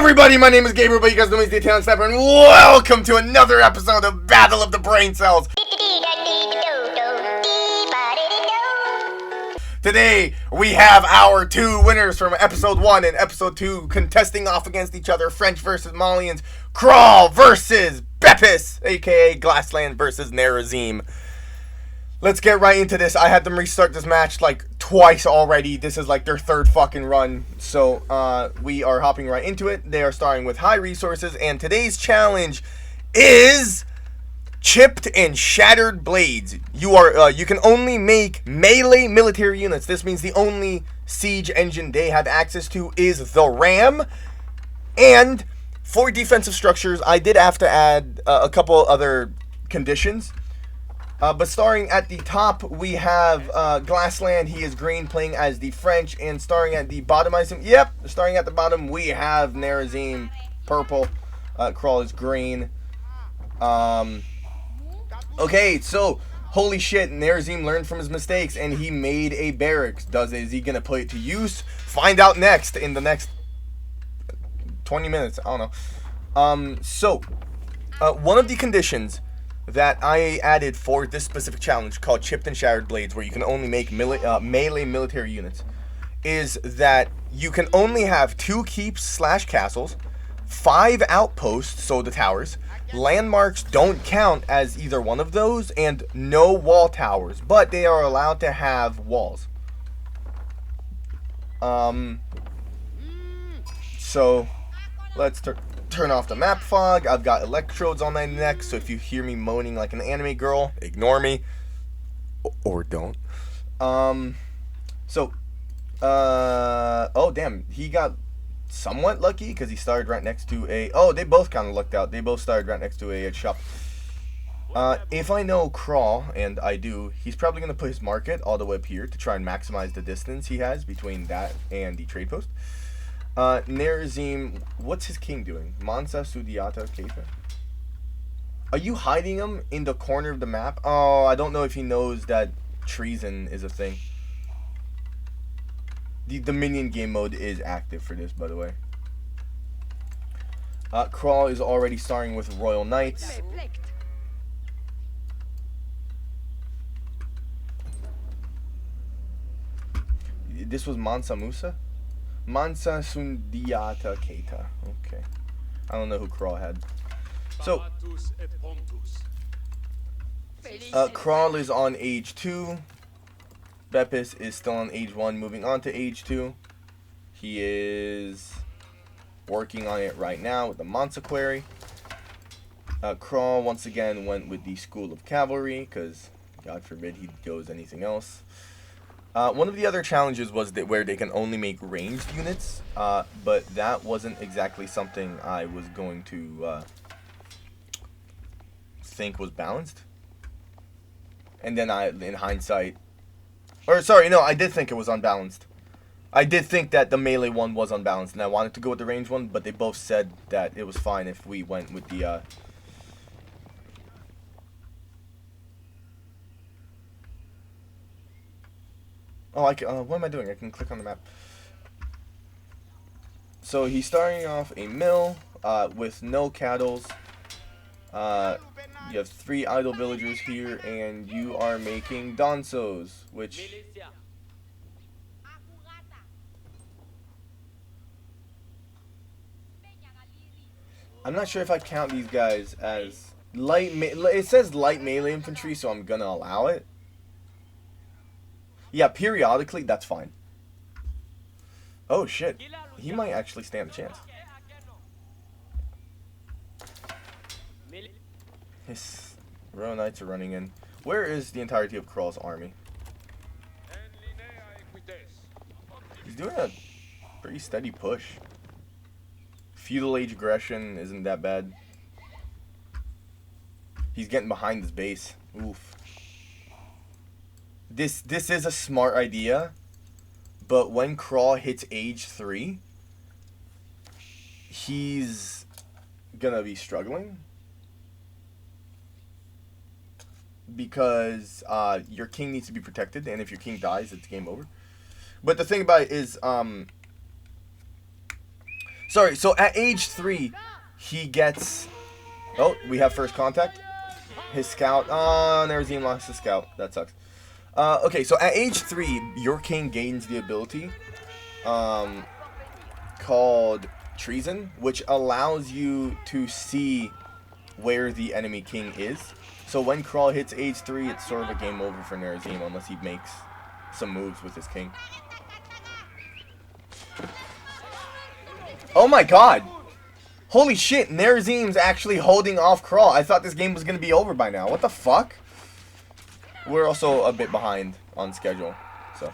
everybody, my name is Gabriel, but you guys know me as the Italian Sniper, and welcome to another episode of Battle of the Braincells. Today, we have our two winners from episode 1 and episode 2 contesting off against each other, French versus Malians, Crawl versus Beppis, aka Glassland versus Nerazim. Let's get right into this. I had them restart this match like twice already. This is like their third fucking run. So we are hopping right into it. They are starting with high resources. And today's challenge is chipped and shattered blades. You can only make melee military units. This means the only siege engine they have access to is the ram. And for defensive structures, I did have to add a couple other conditions. But starting at the top, we have Glassland. He is green, playing as the French. And starting at the bottom, starting at the bottom, we have Nerazim, purple. Crawl is green. Okay, so, holy shit, Nerazim learned from his mistakes, and he made a barracks. Is he going to put it to use? Find out next, in the next 20 minutes. I don't know. One of the conditions that I added for this specific challenge, called Chipped and Shattered Blades, where you can only make melee military units, is that you can only have 2 keeps/castles, 5 outposts, so the towers. Landmarks don't count as either one of those, and no wall towers, but they are allowed to have walls. So let's turn off the map fog. I've got electrodes on my neck, so if you hear me moaning like an anime girl, ignore me. Or don't. Oh damn, he got somewhat lucky because he started right next to a... Oh, they both kind of lucked out. They both started right next to a shop. If I know Crawl, and I do, he's probably going to put his market all the way up here to try and maximize the distance he has between that and the trade post. Nerazim, what's his king doing? Mansa Sudiata Keita? Are you hiding him in the corner of the map? Oh, I don't know if he knows that treason is a thing. The minion game mode is active for this, by the way. Crawl is already starting with Royal Knights. This was Mansa Musa? Mansa Sundiata Keita. Okay. I don't know who Crawl had. So, Crawl is on age 2. Beppis is still on age 1, moving on to age 2. He is working on it right now with the Mansa Quarry. Crawl once again went with the School of Cavalry, because God forbid he goes anything else. One of the other challenges was where they can only make ranged units, but that wasn't exactly something I was going to think was balanced. And then in hindsight, I did think it was unbalanced. I did think that the melee one was unbalanced, and I wanted to go with the range one, but they both said that it was fine if we went with the what am I doing? I can click on the map. So he's starting off a mill with no cattles. You have 3 idle villagers here, and you are making donsos, which... I'm not sure if I count these guys as light it says light melee infantry, so I'm gonna allow it. Yeah, periodically, that's fine. Oh shit, he might actually stand a chance. His Royal Knights are running in. Where is the entirety of Crawl's army? He's doing a pretty steady push. Feudal Age aggression isn't that bad. He's getting behind his base. Oof. This is a smart idea, but when Crawl hits age 3, he's gonna be struggling. Because your king needs to be protected, and if your king dies, it's game over. But the thing about it is, Sorry, so at age 3, he gets... Oh, we have first contact. His scout... Oh, Nerazim lost his scout. That sucks. Okay, so at age 3, your king gains the ability called Treason, which allows you to see where the enemy king is. So when Crawl hits age 3, it's sort of a game over for Nerazim unless he makes some moves with his king. Oh my god! Holy shit, Nerazim's actually holding off Crawl. I thought this game was going to be over by now. What the fuck? We're also a bit behind on schedule, so.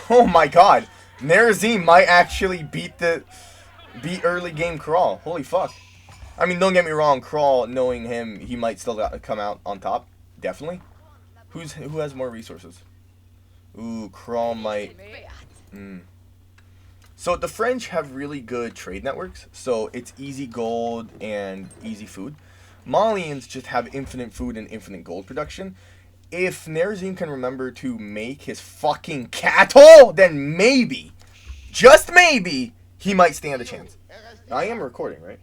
Oh my god! Nerazim might actually beat early game Crawl. Holy fuck. I mean, don't get me wrong, Crawl, knowing him, he might still come out on top. Definitely. Who has more resources? Ooh, Crawl might... So the French have really good trade networks, so it's easy gold and easy food. Malians just have infinite food and infinite gold production. If Nerazim can remember to make his fucking cattle, then maybe, just maybe, he might stand a chance. I am recording, right?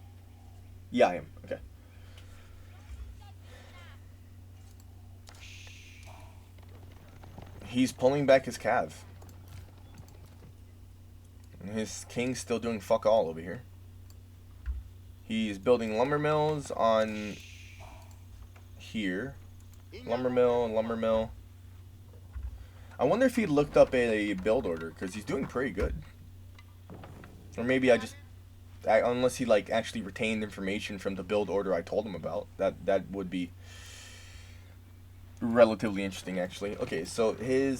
Yeah, I am. Okay. He's pulling back his cav. His king's still doing fuck all over here. He's building lumber mills on here. Lumber mill, lumber mill. I wonder if he looked up a build order, because he's doing pretty good. Or maybe unless he like actually retained information from the build order I told him about. That would be relatively interesting, actually. Okay, so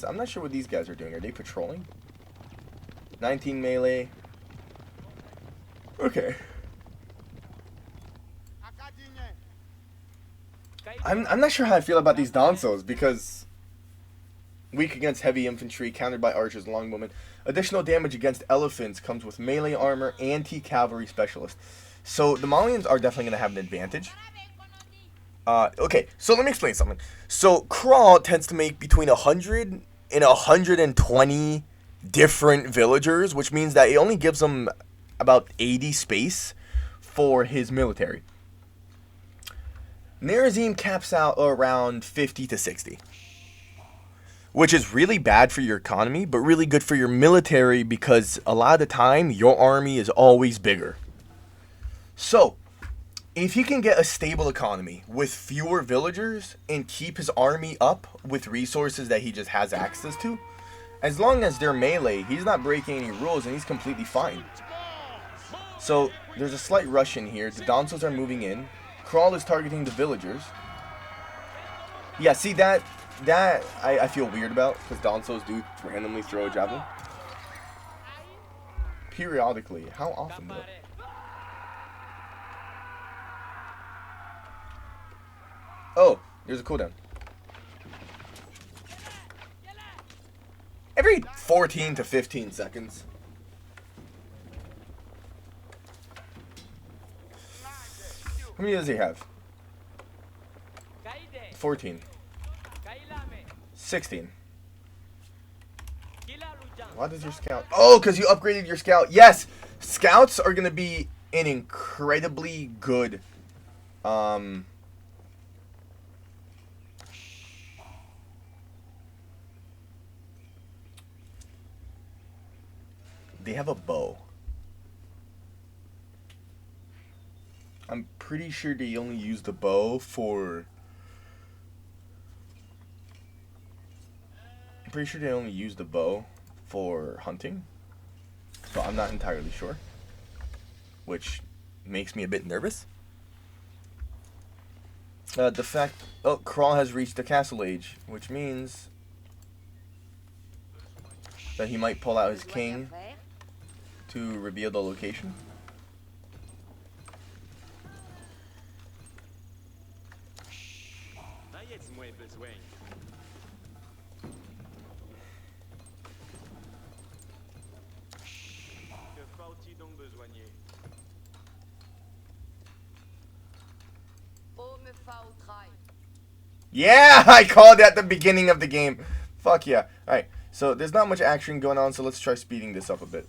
I'm not sure what these guys are doing. Are they patrolling? 19 melee. Okay. I'm not sure how I feel about these Donsos, because weak against heavy infantry, countered by archers and longbowmen. Additional damage against elephants comes with melee armor, anti-cavalry specialist. So the Malians are definitely going to have an advantage. Okay, so let me explain something. So Crawl tends to make between 100 and 120 different villagers, which means that it only gives them about 80 space for his military. Nerazim caps out around 50 to 60. Which is really bad for your economy, but really good for your military, because a lot of the time, your army is always bigger. So, if he can get a stable economy with fewer villagers and keep his army up with resources that he just has access to, as long as they're melee, he's not breaking any rules and he's completely fine. So, there's a slight rush in here. The Donsos are moving in. Crawl is targeting the villagers. Yeah, see that I feel weird about, because Donsos do randomly throw a javelin. Periodically. How often though? Oh, there's a cooldown. Every 14 to 15 seconds. How many does he have? 14. 16. Why does your scout... Oh, because you upgraded your scout. Yes! Scouts are going to be an incredibly good... They have a bow. I'm pretty sure they only use the bow for... I'm pretty sure they only use the bow for hunting. So I'm not entirely sure. Which makes me a bit nervous. The fact... Oh, Crawl has reached the castle age, which means that he might pull out his king to reveal the location. Yeah, I called at the beginning of the game. Fuck yeah. Alright, so there's not much action going on, so let's try speeding this up a bit.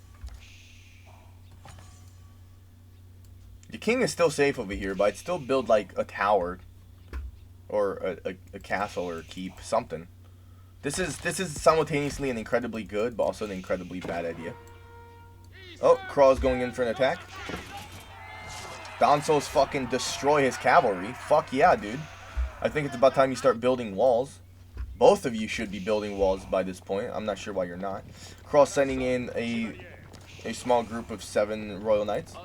The king is still safe over here, but I'd still build like a tower or a castle or a keep, something. This is simultaneously an incredibly good, but also an incredibly bad idea. Oh, Kraw's going in for an attack. Donso's fucking destroy his cavalry. Fuck yeah, dude. I think it's about time you start building walls. Both of you should be building walls by this point. I'm not sure why you're not. Kraw's sending in a small group of 7 Royal Knights.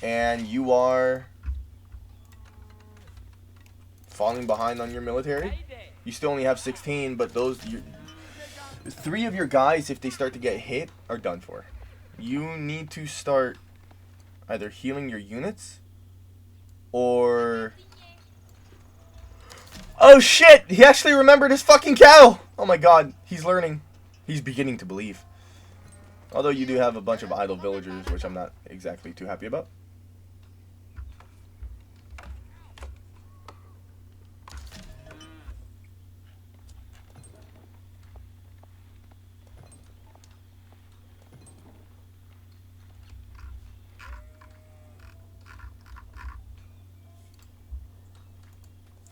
And you are falling behind on your military. You still only have 16, but those 3 of your guys, if they start to get hit, are done for. You need to start either healing your units or... Oh shit! He actually remembered his fucking cow! Oh my god, he's learning. He's beginning to believe. Although you do have a bunch of idle villagers, which I'm not exactly too happy about.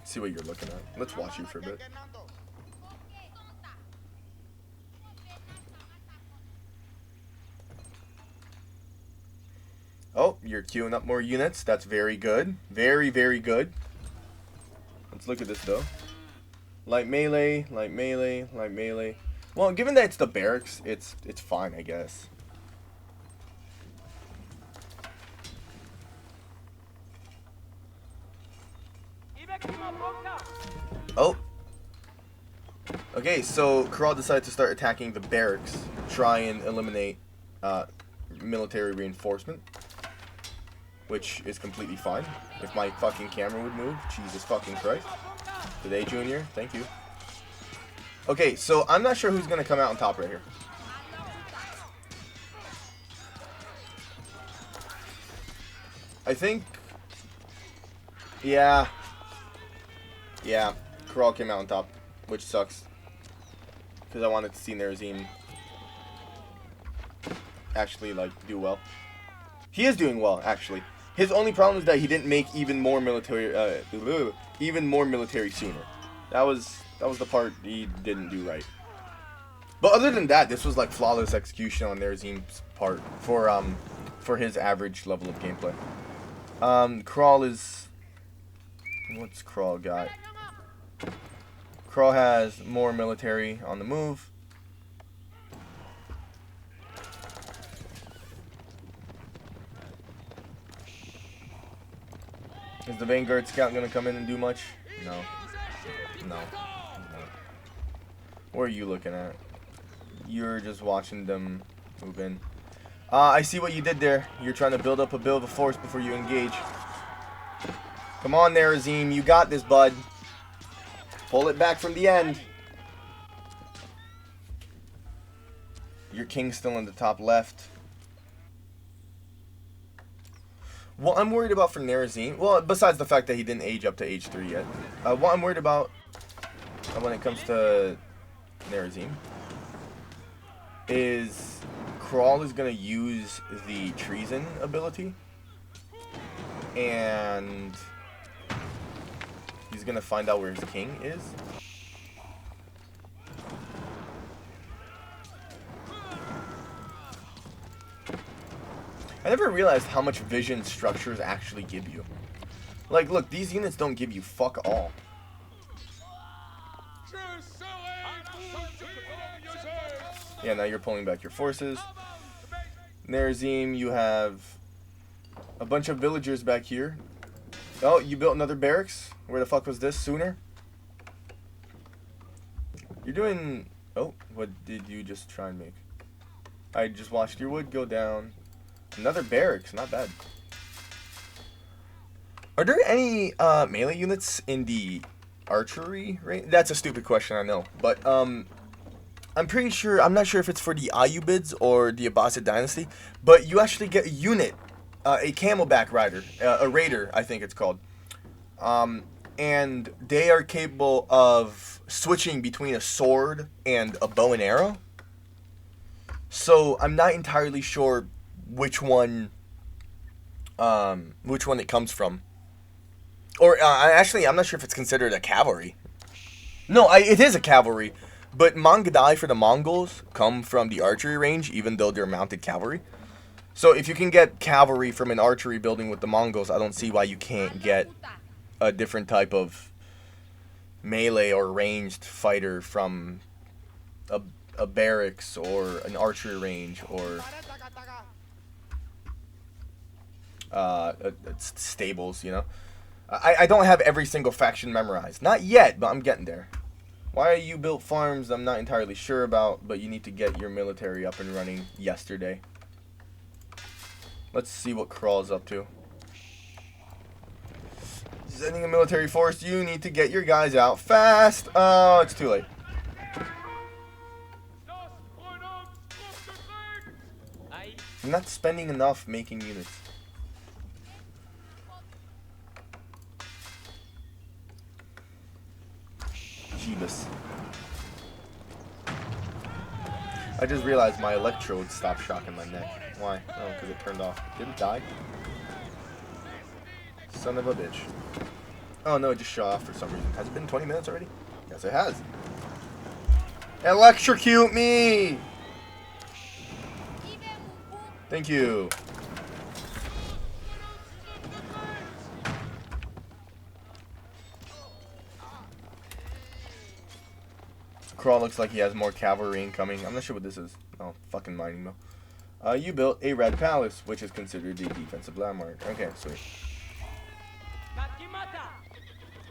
See what you're looking at. Let's watch you for a bit. Oh, you're queuing up more units. That's very good. Very, very good. Let's look at this, though. Light melee, light melee, light melee. Well, given that it's the barracks, it's fine, I guess. Oh. Okay, so Kral decided to start attacking the barracks, try and eliminate military reinforcement, which is completely fine. If my fucking camera would move, Jesus fucking Christ. Today, Junior, thank you. Okay, so I'm not sure who's gonna come out on top right here. I think, yeah, Kral came out on top, which sucks, because I wanted to see Nerazim actually, like, do well. He is doing well, actually. His only problem is that he didn't make even more military sooner. That was the part he didn't do right. But other than that, this was like flawless execution on Nerazim's part for his average level of gameplay. Kral is... What's Kral got? Kral has more military on the move. Is the Vanguard Scout going to come in and do much? No. No. What are you looking at? You're just watching them move in. I see what you did there. You're trying to build up a bit of a force before you engage. Come on, Nerazim. You got this, bud. Pull it back from the end. Your king's still in the top left. What I'm worried about for Nerazim, well, besides the fact that he didn't age up to age 3 yet, what I'm worried about when it comes to Nerazim is Kral is going to use the treason ability, and he's going to find out where his king is. I never realized how much vision structures actually give you. Like, look, these units don't give you fuck all. Yeah, now you're pulling back your forces. Nerazim, you have a bunch of villagers back here. Oh, you built another barracks? Where the fuck was this sooner? You're doing... Oh, what did you just try and make? I just watched your wood go down. Another barracks, not bad. Are there any melee units in the archery range? That's a stupid question, I know. But I'm pretty sure, I'm not sure if it's for the Ayyubids or the Abbasid Dynasty, but you actually get a unit, a camelback rider, a raider, I think it's called. And they are capable of switching between a sword and a bow and arrow. So I'm not entirely sure which one which one it comes from. Or actually, I'm not sure if it's considered a cavalry. No, it is a cavalry. But Mangudai for the Mongols come from the archery range, even though they're mounted cavalry. So if you can get cavalry from an archery building with the Mongols, I don't see why you can't get a different type of melee or ranged fighter from a barracks or an archery range or stables, you know. I don't have every single faction memorized. Not yet, but I'm getting there. Why you built farms, I'm not entirely sure about, but you need to get your military up and running yesterday. Let's see what Crawl's up to. Sending a military force, you need to get your guys out fast. Oh, it's too late. I'm not spending enough making units. Jeebus. I just realized my electrode stopped shocking my neck. Why? Oh, because it turned off. Did it die? Son of a bitch. Oh no, it just shut off for some reason. Has it been 20 minutes already? Yes, it has. Electrocute me! Thank you. Crawl looks like he has more cavalry incoming. I'm not sure what this is. Oh, fucking mining mill. You built a red palace, which is considered a defensive landmark. Okay, sweet.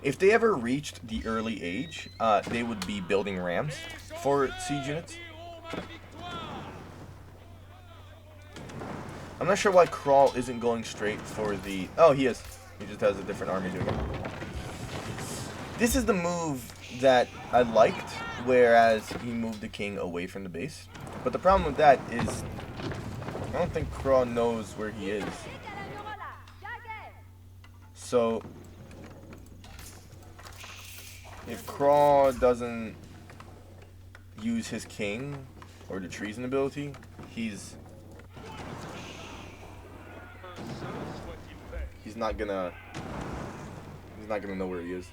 If they ever reached the early age, they would be building rams for siege units. I'm not sure why Crawl isn't going straight for the... Oh, he is. He just has a different army doing it. This is the move that I liked, whereas he moved the king away from the base. But the problem with that is, I don't think Crawl knows where he is. So, if Crawl doesn't use his king or the treason ability, he's not gonna know where he is.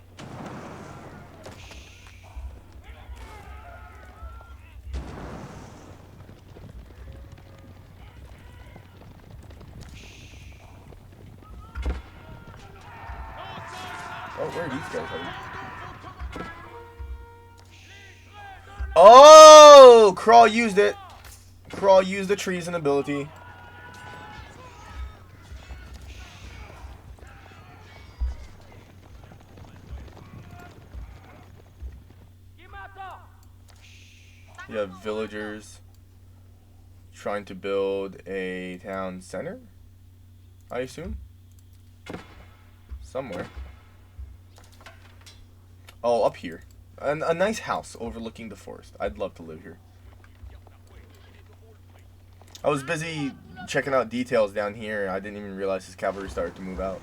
Oh, where are these guys headed? Oh! Crawl used it. Crawl used the treason ability. You have villagers trying to build a town center, I assume. Somewhere. Oh, up here. A nice house overlooking the forest. I'd love to live here. I was busy checking out details down here. I didn't even realize his cavalry started to move out.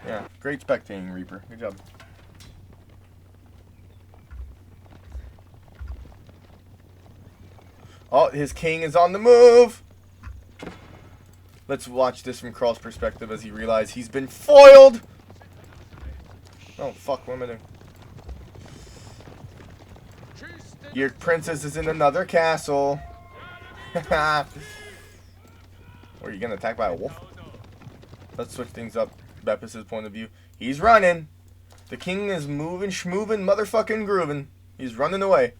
Yeah, great spectating, Reaper. Good job. Oh, his king is on the move! Let's watch this from Crawl's perspective as he realizes he's been foiled! Oh, fuck, what am I doing? Your princess is in another castle. Or are you gonna attack by a wolf? Let's switch things up. Beppis' point of view. He's running. The king is moving, schmoving, motherfucking grooving. He's running away.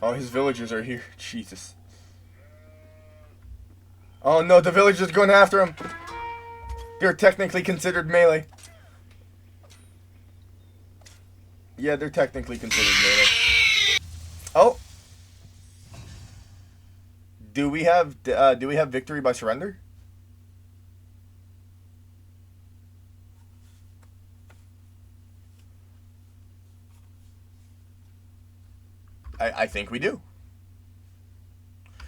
Oh, his villagers are here. Jesus. Oh no, the villagers are going after him. They're technically considered melee. Yeah, they're technically considered melee. Oh. Do we have victory by surrender? I think we do.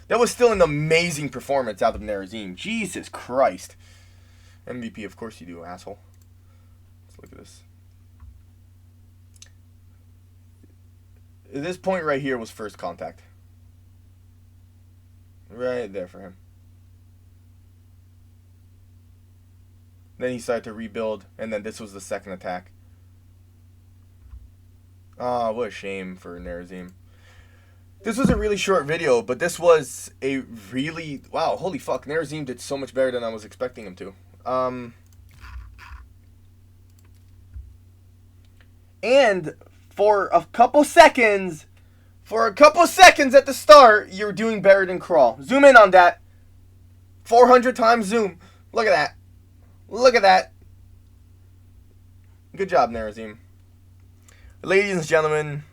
That was still an amazing performance out of Nerazim. Jesus Christ. MVP, of course you do, asshole. Let's look at this. This point right here was first contact. Right there for him. Then he started to rebuild, and then this was the second attack. Ah, what a shame for Nerazim. This was a really short video, but this was a really... Wow, holy fuck. Nerazim did so much better than I was expecting him to. And for a couple seconds at the start, you're doing better than Crawl. Zoom in on that. 400 times zoom. Look at that. Look at that. Good job, Nerazim. Ladies and gentlemen,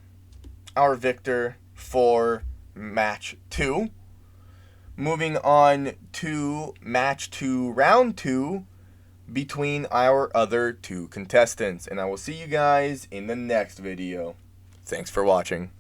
our victor for match 2. Moving on to match 2, round 2, between our other 2 contestants. And I will see you guys in the next video. Thanks for watching.